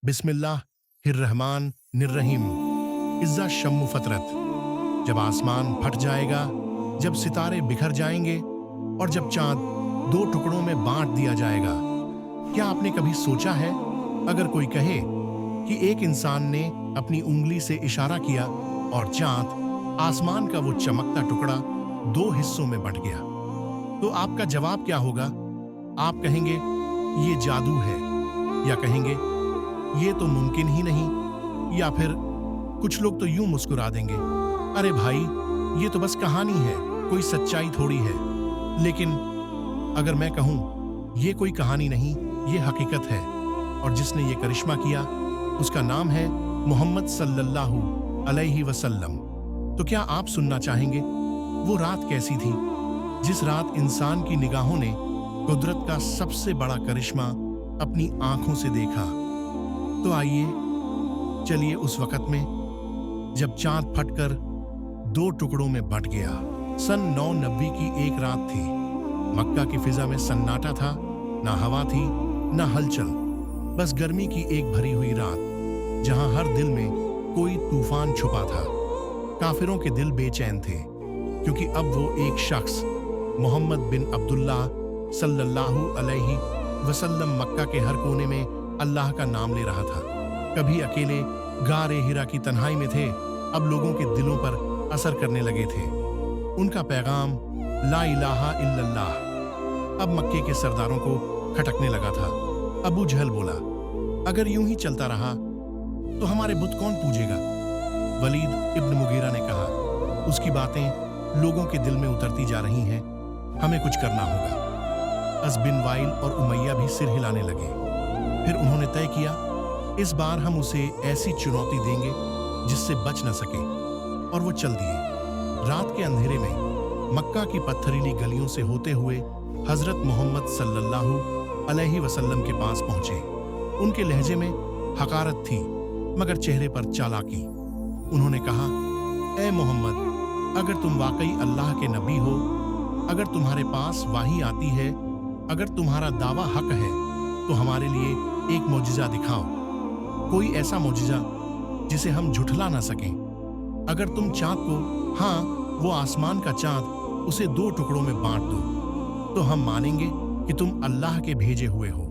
बिस्मिल्लाहिर्रहमानिर्रहीम। इज़्ज़ा शम्मु फतरत। जब आसमान फट जाएगा, जब सितारे बिखर जाएंगे और जब चांद दो टुकड़ों में बांट दिया जाएगा। क्या आपने कभी सोचा है, अगर कोई कहे कि एक इंसान ने अपनी उंगली से इशारा किया और चांद आसमान का वो चमकता टुकड़ा दो हिस्सों में बंट गया, तो आपका जवाब क्या होगा? आप कहेंगे ये जादू है, या कहेंगे ये तो मुमकिन ही नहीं, या फिर कुछ लोग तो यूं मुस्कुरा देंगे, अरे भाई ये तो बस कहानी है, कोई सच्चाई थोड़ी है। लेकिन अगर मैं कहूं ये कोई कहानी नहीं, ये हकीकत है, और जिसने ये करिश्मा किया उसका नाम है मोहम्मद सल्लल्लाहु अलैहि वसल्लम। तो क्या आप सुनना चाहेंगे वो रात कैसी थी, जिस रात इंसान की निगाहों ने कुदरत का सबसे बड़ा करिश्मा अपनी आंखों से देखा? तो आइए चलिए उस वक्त में जब चांद फटकर दो टुकड़ों में बंट गया। सन 990 की एक रात थी। मक्का की फिजा में सन्नाटा था, ना हवा थी ना हलचल, बस गर्मी की एक भरी हुई रात, जहां हर दिल में कोई तूफान छुपा था। काफिरों के दिल बेचैन थे, क्योंकि अब वो एक शख्स मोहम्मद बिन अब्दुल्लाह सल्लल्लाहु अलैहि वसल्लम मक्का के हर कोने में अल्लाह का नाम ले रहा था। कभी अकेले गारे हिरा की तन्हाई में थे, अब लोगों के दिलों पर असर करने लगे थे। उनका पैगाम ला इलाहा इल्लल्लाह अब मक्के के सरदारों को खटकने लगा था। अबू जहल बोला, अगर यूं ही चलता रहा तो हमारे बुत कौन पूजेगा? वलीद इब्न मुगीरा ने कहा, उसकी बातें लोगों के दिल में उतरती जा रही हैं, हमें कुछ करना होगा। अस बिन वाइल और उमैया भी सिर हिलाने लगे। फिर उन्होंने तय किया, इस बार हम उसे ऐसी चुनौती देंगे जिससे बच न सके, और वो चल दिए। रात के अंधेरे में मक्का की पत्थरीली गलियों से होते हुए हजरत मोहम्मद सल्लल्लाहु अलैहि वसल्लम के पास पहुंचे। उनके लहजे में हकारत थी, मगर चेहरे पर चालाकी। उन्होंने कहा, ए मोहम्मद, अगर तुम वाकई अल्लाह के नबी हो, अगर तुम्हारे पास वाही आती है, अगर तुम्हारा दावा हक है, तो हमारे लिए एक मोजिजा दिखाओ, कोई ऐसा मोजिजा जिसे हम झुठला ना सकें। अगर तुम चांद को, हाँ वो आसमान का चांद, उसे दो टुकड़ों में बांट दो, तो हम मानेंगे कि तुम अल्लाह के भेजे हुए हो।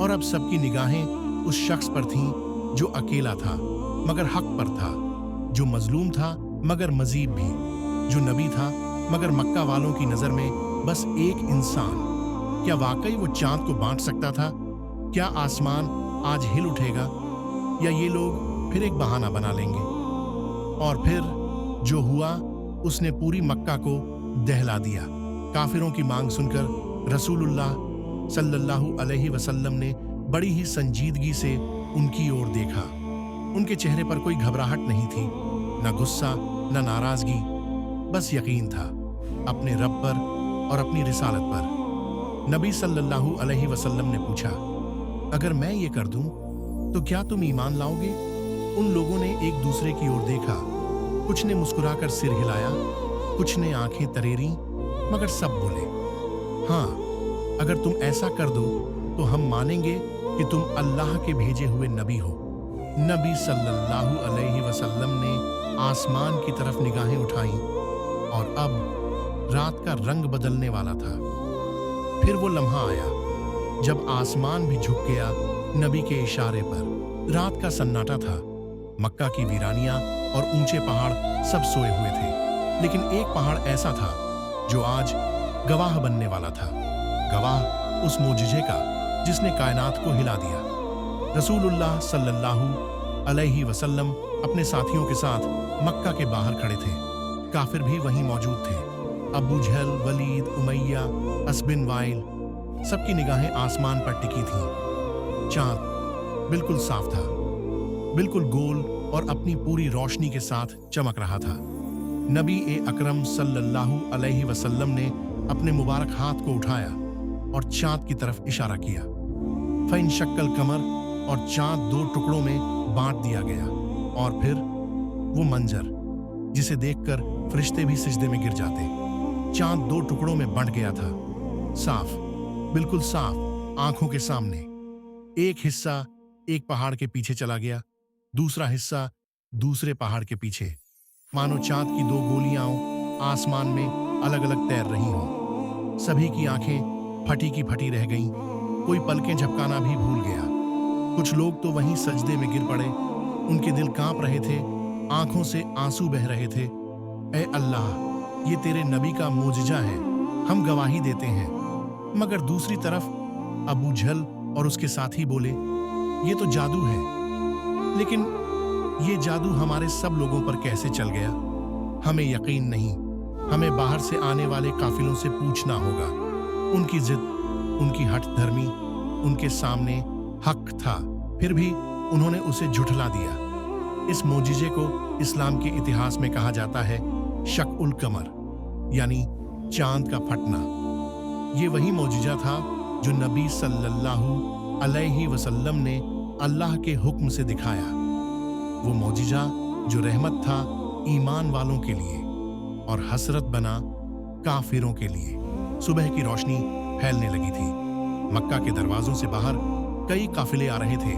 और अब सबकी निगाहें उस शख्स पर थीं जो अकेला था मगर हक पर था, जो मजलूम था मगर मजीब भी, जो नबी था मगर मक्का वालों की नजर में बस एक इंसान। क्या वाकई वो चांद को बांट सकता था? क्या आसमान आज हिल उठेगा, या ये लोग फिर एक बहाना बना लेंगे? और फिर जो हुआ, उसने पूरी मक्का को दहला दिया। काफिरों की मांग सुनकर रसूलुल्लाह सल्लल्लाहु अलैहि वसल्लम ने बड़ी ही संजीदगी से उनकी ओर देखा। उनके चेहरे पर कोई घबराहट नहीं थी, न गुस्सा न नाराजगी, बस यकीन था अपने रब पर और अपनी रिसालत पर। नबी सल्लल्लाहु अलैहि वसल्लम ने पूछा, अगर मैं ये कर दूं तो क्या तुम ईमान लाओगे? उन लोगों ने एक दूसरे की ओर देखा। कुछ ने मुस्कुराकर सिर हिलाया, कुछ ने आंखें तरेरी, मगर सब बोले, हाँ, अगर तुम ऐसा कर दो तो हम मानेंगे कि तुम अल्लाह के भेजे हुए नबी हो। नबी सल्लल्लाहु अलैहि वसल्लम ने आसमान की तरफ निगाहें उठाईं, और अब रात का रंग बदलने वाला था। फिर वो लम्हा आया जब आसमान भी झुक गया नबी के इशारे पर। रात का सन्नाटा था, मक्का की वीरानियां और ऊंचे पहाड़ सब सोए हुए थे, लेकिन एक पहाड़ ऐसा था जो आज गवाह बनने वाला था, गवाह उस मोजिजे का जिसने कायनात को हिला दिया। रसूलुल्लाह सल्लल्लाहु अलैहि वसल्लम अपने साथियों के साथ मक्का के बाहर खड़े थे। काफिर भी वहीं मौजूद थे। अबू जहल, वलीद, उमैया, अस बिन वाइल, सबकी निगाहें आसमान पर टिकी थीं। चांद बिल्कुल साफ था, बिल्कुल गोल और अपनी पूरी रोशनी के साथ चमक रहा था। नबी अकरम सल्लल्लाहु अलैहि वसल्लम ने अपने मुबारक हाथ को उठाया और चांद की तरफ इशारा किया। फइन शक्कल कमर, और चांद दो टुकड़ों में बांट दिया गया। और फिर वो मंजर जिसे देखकर फरिश्ते भी सिजदे में गिर जाते। चांद दो टुकड़ों में बंट गया था, साफ, बिल्कुल साफ, आंखों के सामने। एक हिस्सा एक पहाड़ के पीछे चला गया, दूसरा हिस्सा दूसरे पहाड़ के पीछे, मानो चांद की दो गोलियां आसमान में अलग अलग तैर रही हों। सभी की आंखें फटी की फटी रह गईं, कोई पलकें झपकाना भी भूल गया। कुछ लोग तो वहीं सजदे में गिर पड़े, उनके दिल कांप रहे थे, आंखों से आंसू बह रहे थे। ऐ अल्लाह, ये तेरे नबी का मोजिजा है, हम गवाही देते हैं। मगर दूसरी तरफ अबू जहल और उसके साथी बोले, ये तो जादू है। लेकिन ये जादू हमारे सब लोगों पर कैसे चल गया? हमें यकीन नहीं, हमें बाहर से आने वाले काफिलों से पूछना होगा। उनकी जिद, उनकी हठ धर्मी उनके सामने हक था, फिर भी उन्होंने उसे झुठला दिया। इस मोजिजे को इस्लाम के इतिहास में कहा जाता है शक उल कमर, यानी चांद का फटना। ये वही मोजिजा था जो नबी सल्लल्लाहु अलैहि वसल्लम ने अल्लाह के हुक्म से दिखाया। वो मोजिजा जो रहमत था ईमान वालों के लिए और हसरत बना काफिरों के लिए। सुबह की रोशनी फैलने लगी थी। मक्का के दरवाजों से बाहर कई काफिले आ रहे थे,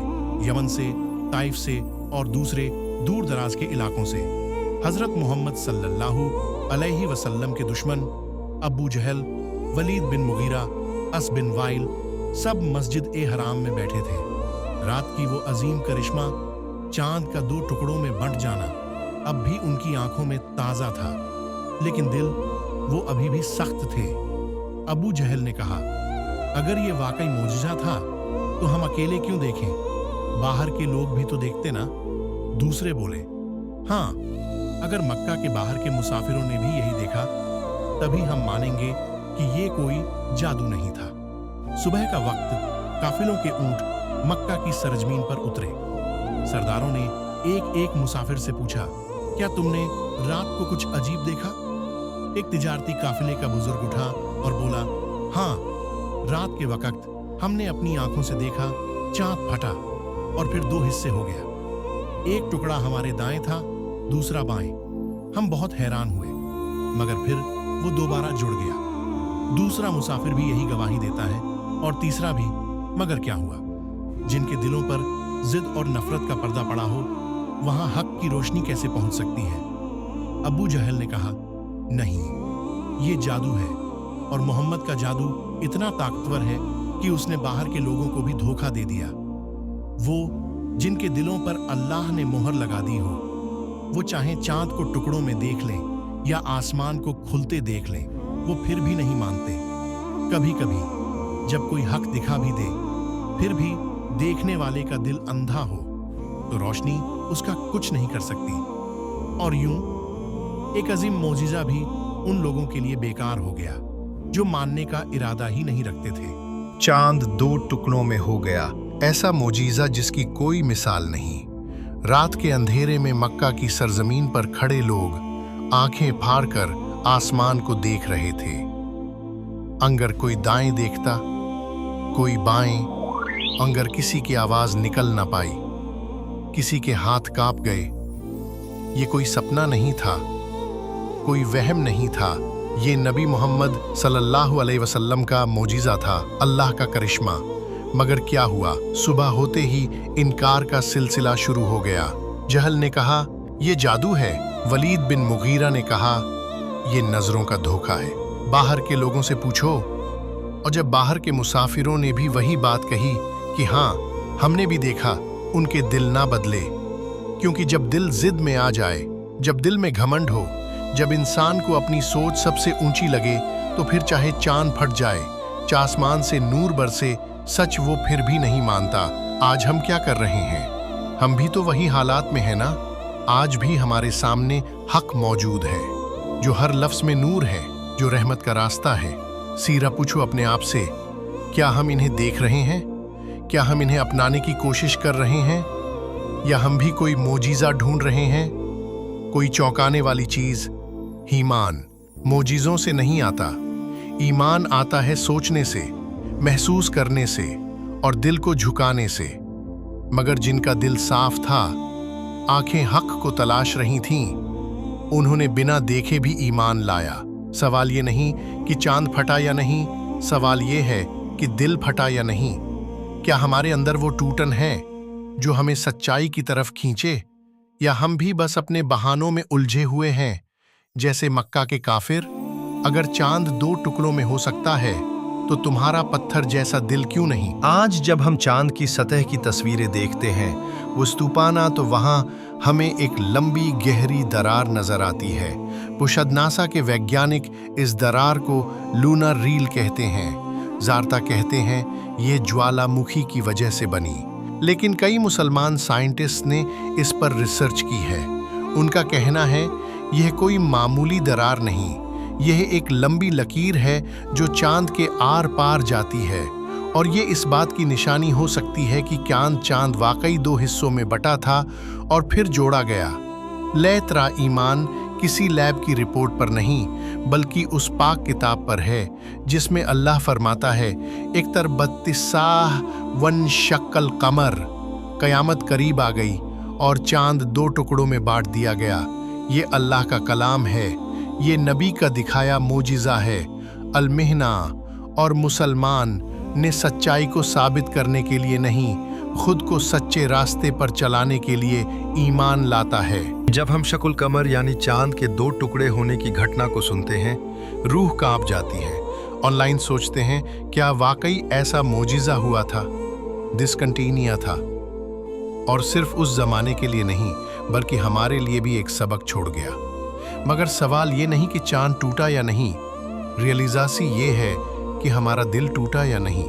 यमन से, ताइफ से और दूसरे दूर दराज के इलाकों से। हजरत मोहम्मद सल्लल्लाहु अलैहि वसल्लम के दुश्मन अबू जहल, वलीद बिन मुगीरा, अस बिन वाइल सब मस्जिद ए हराम में बैठे थे। रात की वो अजीम करिश्मा, चांद का दो टुकड़ों में बंट जाना, अब भी उनकी आंखों में ताजा था, लेकिन दिल वो अभी भी सख्त थे। अबू जहल ने कहा, अगर ये वाकई मोजिजा था तो हम अकेले क्यों देखें? बाहर के लोग भी तो देखते ना। दूसरे बोले, हाँ, अगर मक्का के बाहर के मुसाफिरों ने भी यही देखा तभी हम मानेंगे कि ये कोई जादू नहीं था। सुबह का वक्त काफिलों के ऊंट मक्का की सरजमीन पर उतरे। सरदारों ने एक एक मुसाफिर से पूछा, क्या तुमने रात को कुछ अजीब देखा? एक तिजारती काफिले का बुजुर्ग उठा और बोला, हाँ, रात के वक्त हमने अपनी आंखों से देखा, चांद फटा और फिर दो हिस्से हो गया। एक टुकड़ा हमारे दाएं था, दूसरा बाएं। हम बहुत हैरान हुए, मगर फिर वो दोबारा जुड़ गया। दूसरा मुसाफिर भी यही गवाही देता है और तीसरा भी। मगर क्या हुआ? जिनके दिलों पर जिद और नफरत का पर्दा पड़ा हो, वहां हक की रोशनी कैसे पहुंच सकती है? अबू जहल ने कहा, नहीं, ये जादू है और मोहम्मद का जादू इतना ताकतवर है कि उसने बाहर के लोगों को भी धोखा दे दिया। वो जिनके दिलों पर अल्लाह ने मोहर लगा दी हो, वो चाहे चांद को टुकड़ों में देख लें या आसमान को खुलते देख लें, वो फिर भी नहीं मानते। कभी कभी जब कोई हक दिखा भी दे, फिर भी देखने वाले का दिल अंधा हो तो रोशनी उसका कुछ नहीं कर सकती। और यूं एक अजीम मोजिजा भी उन लोगों के लिए बेकार हो गया जो मानने का इरादा ही नहीं रखते थे। चांद दो टुकड़ों में हो गया, ऐसा मोजीजा जिसकी कोई मिसाल नहीं। रात के अंधेरे में मक्का की सरजमीन पर खड़े लोग आंखें फाड़कर आसमान को देख रहे थे। अंगर कोई दाएं देखता, कोई बाएं, अंगर किसी की आवाज निकल ना पाई, किसी के हाथ कांप गए। ये कोई सपना नहीं था, कोई वहम नहीं था, ये नबी मोहम्मद सल्लल्लाहु अलैहि वसल्लम का मोजिजा था, अल्लाह का करिश्मा। मगर क्या हुआ? सुबह होते ही इनकार का सिलसिला शुरू हो गया। जहल ने कहा, ये जादू है। वलीद बिन मुगीरा ने कहा, ये नजरों का धोखा है, बाहर के लोगों से पूछो। और जब बाहर के मुसाफिरों ने भी वही बात कही कि हाँ, हमने भी देखा, उनके दिल ना बदले। क्योंकि जब दिल जिद में आ जाए, जब दिल में घमंड हो, जब इंसान को अपनी सोच सबसे ऊंची लगे, तो फिर चाहे चांद फट जाए, चाहे आसमान से नूर बरसे, सच वो फिर भी नहीं मानता। आज हम क्या कर रहे हैं? हम भी तो वही हालात में है ना। आज भी हमारे सामने हक मौजूद है, जो हर लफ्ज में नूर है, जो रहमत का रास्ता है। सीरा पूछो अपने आप से, क्या हम इन्हें देख रहे हैं? क्या हम इन्हें अपनाने की कोशिश कर रहे हैं? या हम भी कोई मोजीजा ढूंढ रहे हैं, कोई चौंकाने वाली चीज? ईमान मोजीजों से नहीं आता, ईमान आता है सोचने से, महसूस करने से और दिल को झुकाने से। मगर जिनका दिल साफ था, आंखें हक को तलाश रही थीं, उन्होंने बिना देखे भी ईमान लाया। सवाल ये नहीं कि चांद फटा या नहीं, सवाल ये है कि दिल फटा या नहीं। क्या हमारे अंदर वो टूटन है जो हमें सच्चाई की तरफ खींचे, या हम भी बस अपने बहानों में उलझे हुए हैं, जैसे मक्का के काफिर? अगर चांद दो टुकड़ों में हो सकता है, तो तुम्हारा पत्थर जैसा दिल क्यों नहीं? आज जब हम चांद की सतह की तस्वीरें देखते हैं, वो स्तूपाना, तो वहां हमें एक लंबी गहरी दरार नजर आती है। पुशद नासा के वैज्ञानिक इस दरार को लूनर रील कहते हैं। जारता कहते हैं ये ज्वालामुखी की वजह से बनी, लेकिन कई मुसलमान साइंटिस्ट ने इस पर रिसर्च की है। उनका कहना है यह कोई मामूली दरार नहीं, यह एक लंबी लकीर है जो चांद के आर पार जाती है, और ये इस बात की निशानी हो सकती है कि चांद वाकई दो हिस्सों में बटा था और फिर जोड़ा गया। लैत्रा ईमान किसी लैब की रिपोर्ट पर नहीं, बल्कि उस पाक किताब पर है जिसमें अल्लाह फरमाता है, एक तर 32 वन शक्ल कमर, कयामत करीब आ गई और चांद दो टुकड़ों में बांट दिया गया। ये अल्लाह का कलाम है, ये नबी का दिखाया मोजिज़ा है। अलमिहना और मुसलमान ने सच्चाई को साबित करने के लिए नहीं, खुद को सच्चे रास्ते पर चलाने के लिए ईमान लाता है। जब हम शकुल कमर यानी चांद के दो टुकड़े होने की घटना को सुनते हैं, रूह कांप जाती है। ऑनलाइन सोचते हैं, क्या वाकई ऐसा मोजिज़ा हुआ था? डिसकंटिन्यूआ था, और सिर्फ उस जमाने के लिए नहीं, बल्कि हमारे लिए भी एक सबक छोड़ गया। मगर सवाल ये नहीं कि चांद टूटा या नहीं, रियलिज़ासी ये है कि हमारा दिल टूटा या नहीं।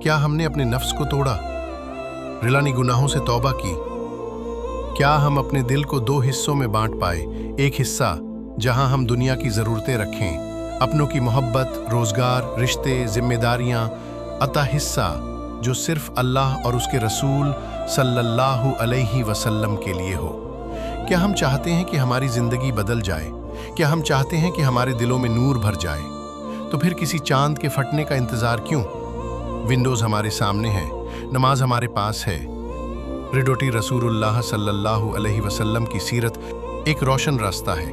क्या हमने अपने नफ्स को तोड़ा, रिलानी गुनाहों से तौबा की? क्या हम अपने दिल को दो हिस्सों में बांट पाए? एक हिस्सा जहां हम दुनिया की ज़रूरतें रखें, अपनों की मोहब्बत, रोज़गार, रिश्ते, जिम्मेदारियां, अता हिस्सा जो सिर्फ अल्लाह और उसके रसूल सल्लल्लाहु अलैहि वसल्लम के लिए हो। क्या हम चाहते हैं कि हमारी ज़िंदगी बदल जाए? क्या हम चाहते हैं कि हमारे दिलों में नूर भर जाए? तो फिर किसी चांद के फटने का इंतज़ार क्यों? विंडोज़ हमारे सामने है, नमाज हमारे पास है। रिडोटी रसूलुल्लाह सल्लल्लाहु अलैहि वसल्लम की सीरत एक रोशन रास्ता है।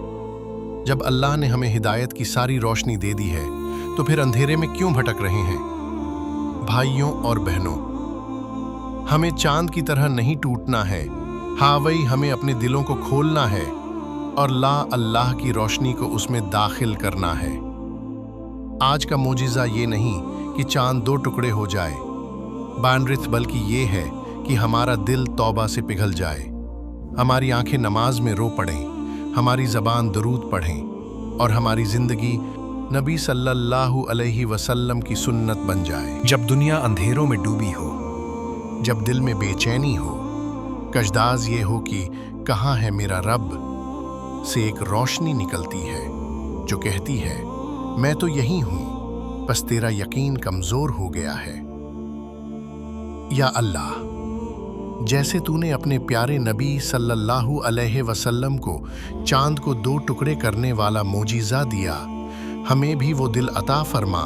जब अल्लाह ने हमें हिदायत की सारी रोशनी दे दी है, तो फिर अंधेरे में क्यों भटक रहे हैं? भाइयों और बहनों, हमें चांद की तरह नहीं टूटना है। हाँ वही, हमें अपने दिलों को खोलना है और अल्लाह की रोशनी को उसमें दाखिल करना है। आज का मोजिज़ा ये नहीं कि चांद दो टुकड़े हो जाए बानरिथ, बल्कि ये है कि हमारा दिल तौबा से पिघल जाए, हमारी आंखें नमाज में रो पड़ें, हमारी ज़बान दरूद पढ़ें और हमारी ज़िंदगी नबी सल्लल्लाहु अलैहि वसल्लम की सुन्नत बन जाए। जब दुनिया अंधेरों में डूबी हो, जब दिल में बेचैनी हो, कशदाज ये हो कि कहाँ है मेरा रब, से एक रोशनी निकलती है जो कहती है, मैं तो यही हूँ, बस तेरा यकीन कमज़ोर हो गया है। या अल्लाह, जैसे तूने अपने प्यारे नबी सल्लल्लाहु अलैहि वसल्लम को चांद को दो टुकड़े करने वाला मोजिज़ा दिया, हमें भी वो दिल अता फरमा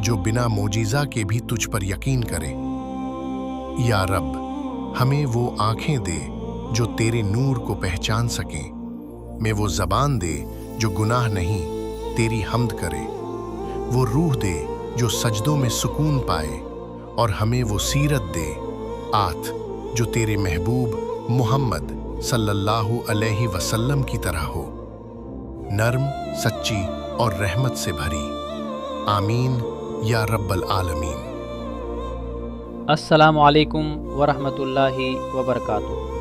जो बिना मोजिज़ा के भी तुझ पर यकीन करे। या रब, हमें वो आंखें दे जो तेरे नूर को पहचान सकें, में वो ज़बान दे जो गुनाह नहीं तेरी हम्द करे, वो रूह दे जो सजदों में सुकून पाए, और हमें वो सीरत दे आत जो तेरे महबूब मोहम्मद सल्लल्लाहु अलैहि वसल्लम की तरह हो, नर्म, सच्ची और रहमत से भरी। आमीन या रब्बल आलमीन। अस्सलामु अलैकुम वरहमतुल्लाहि वबरकातुहू।